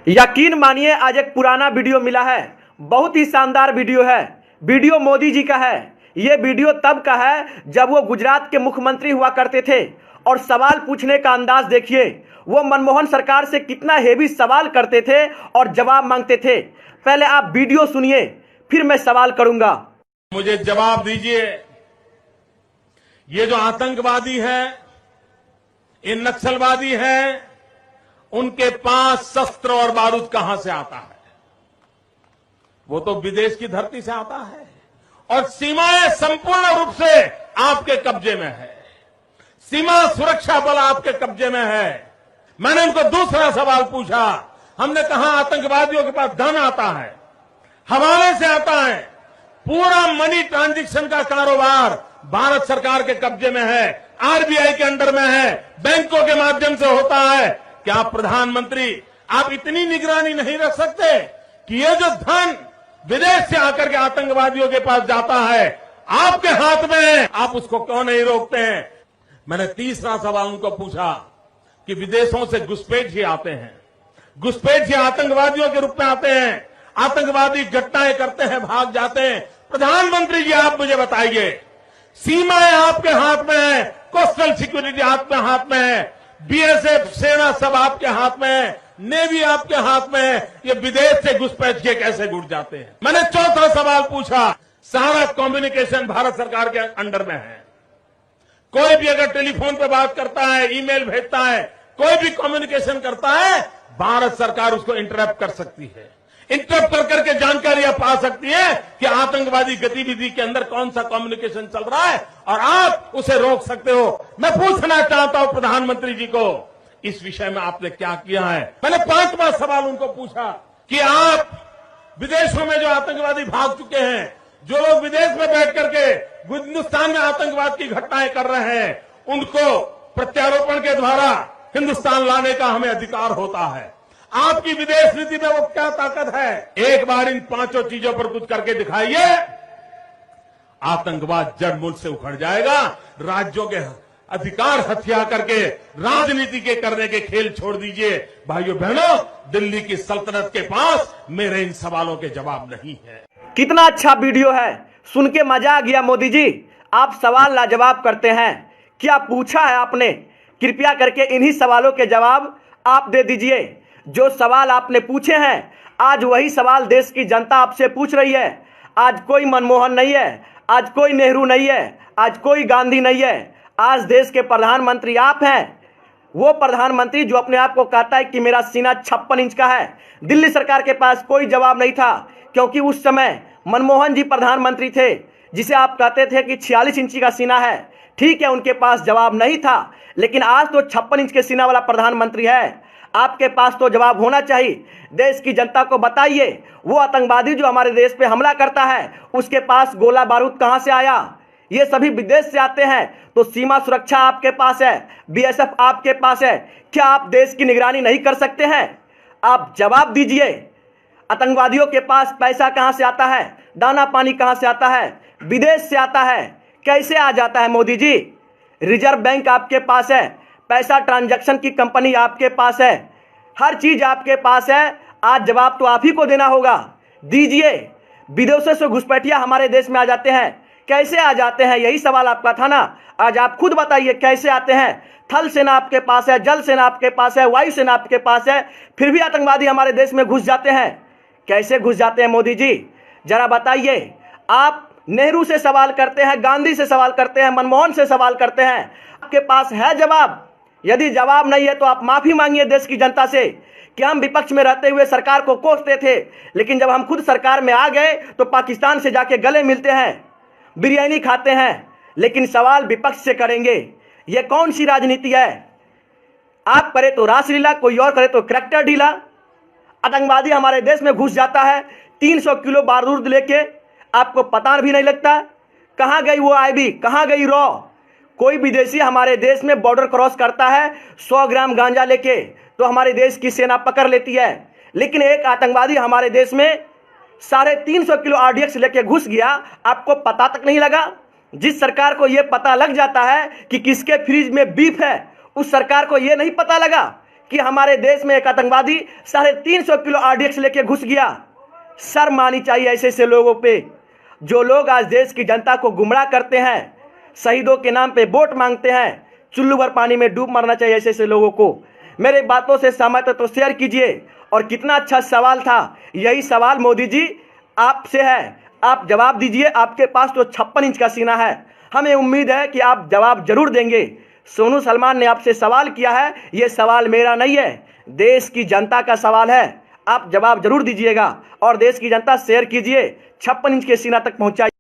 यकीन मानिए आज एक पुराना वीडियो मिला है। बहुत ही शानदार वीडियो है। वीडियो मोदी जी का है। ये वीडियो तब का है जब वो गुजरात के मुख्यमंत्री हुआ करते थे। और सवाल पूछने का अंदाज देखिए, वो मनमोहन सरकार से कितना हेवी सवाल करते थे और जवाब मांगते थे। पहले आप वीडियो सुनिए, फिर मैं सवाल करूंगा। मुझे जवाब दीजिए, ये जो आतंकवादी है, ये नक्सलवादी है, उनके पास शस्त्र और बारूद कहां से आता है? वो तो विदेश की धरती से आता है और सीमाएं संपूर्ण रूप से आपके कब्जे में है। सीमा सुरक्षा बल आपके कब्जे में है। मैंने उनको दूसरा सवाल पूछा। हमने कहा आतंकवादियों के पास धन आता है, हवाले से आता है, पूरा मनी ट्रांजैक्शन का कारोबार भारत सरकार के कब्जे में है, आरबीआई के अंडर में है, बैंकों के माध्यम से होता है। क्या प्रधानमंत्री आप इतनी निगरानी नहीं रख सकते कि ये जो धन विदेश से आकर के आतंकवादियों के पास जाता है आपके हाथ में है, आप उसको क्यों नहीं रोकते हैं? मैंने तीसरा सवाल उनको पूछा कि विदेशों से घुसपैठिए आते हैं, घुसपैठिए आतंकवादियों के रूप में आते हैं, आतंकवादी घटनाएं करते हैं, भाग जाते हैं। प्रधानमंत्री जी आप मुझे बताइए, सीमाएं आपके हाथ में है, कोस्टल सिक्योरिटी आपके हाथ में है, बीएसएफ सेना सब आपके हाथ में है, नेवी आपके हाथ में है, ये विदेश से घुसपैठ के कैसे घुस जाते हैं? मैंने चौथा सवाल पूछा, सारा कम्युनिकेशन भारत सरकार के अंडर में है। कोई भी अगर टेलीफोन पे बात करता है, ईमेल भेजता है, कोई भी कम्युनिकेशन करता है, भारत सरकार उसको इंटरप्ट कर सकती है। इंटरप्ट कर करके जानकारियां पा सकती है कि आतंकवादी गतिविधि के अंदर कौन सा कम्युनिकेशन चल रहा है और आप उसे रोक सकते हो। मैं पूछना चाहता हूं प्रधानमंत्री जी को, इस विषय में आपने क्या किया है? मैंने पांचवा सवाल उनको पूछा कि आप विदेशों में जो आतंकवादी भाग चुके हैं, जो लोग विदेश में बैठ करके हिंदुस्तान में आतंकवाद की घटनाएं कर रहे हैं, उनको प्रत्यारोपण के द्वारा हिंदुस्तान लाने का हमें अधिकार होता है। आपकी विदेश नीति में वो क्या ताकत है? एक बार इन पांचों चीजों पर कुछ करके दिखाइए, आतंकवाद जड़ मूल से उखड़ जाएगा। राज्यों के अधिकार हथिया करके राजनीति के करने के खेल छोड़ दीजिए। भाइयों बहनों, दिल्ली की सल्तनत के पास मेरे इन सवालों के जवाब नहीं है। कितना अच्छा वीडियो है, सुन के मजा आ गया। मोदी जी आप सवाल लाजवाब करते हैं। क्या पूछा है आपने? कृपया करके इन्हीं सवालों के जवाब आप दे दीजिए। जो सवाल आपने पूछे हैं, आज वही सवाल देश की जनता आपसे पूछ रही है। आज कोई मनमोहन नहीं है, आज कोई नेहरू नहीं है, आज कोई गांधी नहीं है। आज देश के प्रधानमंत्री आप हैं। वो प्रधानमंत्री जो अपने आप को कहता है कि मेरा सीना 56 इंच का है। दिल्ली सरकार के पास कोई जवाब नहीं था, क्योंकि उस समय मनमोहन जी प्रधानमंत्री थे, जिसे आप कहते थे कि 46 इंची का सीना है। ठीक है, उनके पास जवाब नहीं था, लेकिन आज तो 56 इंच के सीना वाला प्रधानमंत्री है। आपके पास तो जवाब होना चाहिए। देश की जनता को बताइए, वो आतंकवादी जो हमारे देश पे हमला करता है, उसके पास गोला बारूद कहां से आया? ये सभी विदेश से आते हैं। तो सीमा सुरक्षा आपके पास है, बीएसएफ आपके पास है। क्या आप देश की निगरानी नहीं कर सकते हैं? आप जवाब दीजिए। आतंकवादियों के पास पैसा कहां से आता है? दाना पानी कहां से आता है? विदेश से आता है। कैसे आ जाता है मोदी जी? रिजर्व बैंक आपके पास है, पैसा ट्रांजैक्शन की कंपनी आपके पास है, हर चीज आपके पास है। आज जवाब तो आप ही को देना होगा। दीजिए। विदेशों से घुसपैठिया हमारे देश में आ जाते हैं, कैसे आ जाते हैं? यही सवाल आपका था ना। आज आप खुद बताइए कैसे आते हैं। थल सेना आपके पास है, जल सेना आपके पास है, वायु सेना आपके पास है, फिर भी आतंकवादी हमारे देश में घुस जाते हैं। कैसे घुस जाते हैं मोदी जी, जरा बताइए। आप नेहरू से सवाल करते हैं, गांधी से सवाल करते हैं, मनमोहन से सवाल करते हैं, आपके पास है जवाब? यदि जवाब नहीं है तो आप माफी मांगिए देश की जनता से कि हम विपक्ष में रहते हुए सरकार को कोसते थे, लेकिन जब हम खुद सरकार में आ गए तो पाकिस्तान से जाके गले मिलते हैं, बिरयानी खाते हैं, लेकिन सवाल विपक्ष से करेंगे। यह कौन सी राजनीति है? आप करे तो रासलीला, कोई और करे तो करैक्टर ढीला। आतंकवादी हमारे देश में घुस जाता है 300 किलो बारूद लेके, आपको पता भी नहीं लगता। कहां गई वो आईबी, कहां गई रॉ? कोई विदेशी हमारे देश में बॉर्डर क्रॉस करता है 100 ग्राम गांजा लेके, तो हमारे देश की सेना पकड़ लेती है। लेकिन एक आतंकवादी हमारे देश में 350 किलो आरडीएक्स लेके घुस गया, आपको पता तक नहीं लगा। जिस सरकार को यह पता लग जाता है कि किसके फ्रिज में बीफ है, उस सरकार को यह नहीं पता लगा कि हमारे देश में एक आतंकवादी 350 किलो RDX लेके घुस गया। शर्म आनी चाहिए ऐसे ऐसे लोगों पे, जो लोग आज देश की जनता को गुमराह करते हैं, शहीदों के नाम पे वोट मांगते हैं। चुल्लू भर पानी में डूब मरना चाहिए ऐसे ऐसे लोगों को। मेरे बातों से सहमत है तो शेयर कीजिए। और कितना अच्छा सवाल था, यही सवाल मोदी जी आपसे है, आप जवाब दीजिए। आपके पास तो 56 इंच का सीना है, हमें उम्मीद है कि आप जवाब जरूर देंगे। सोनू सलमान ने आपसे सवाल किया है, यह सवाल मेरा नहीं है, देश की जनता का सवाल है। आप जवाब जरूर दीजिएगा और देश की जनता शेयर कीजिए, 56 इंच के सीना तक पहुंचाइए।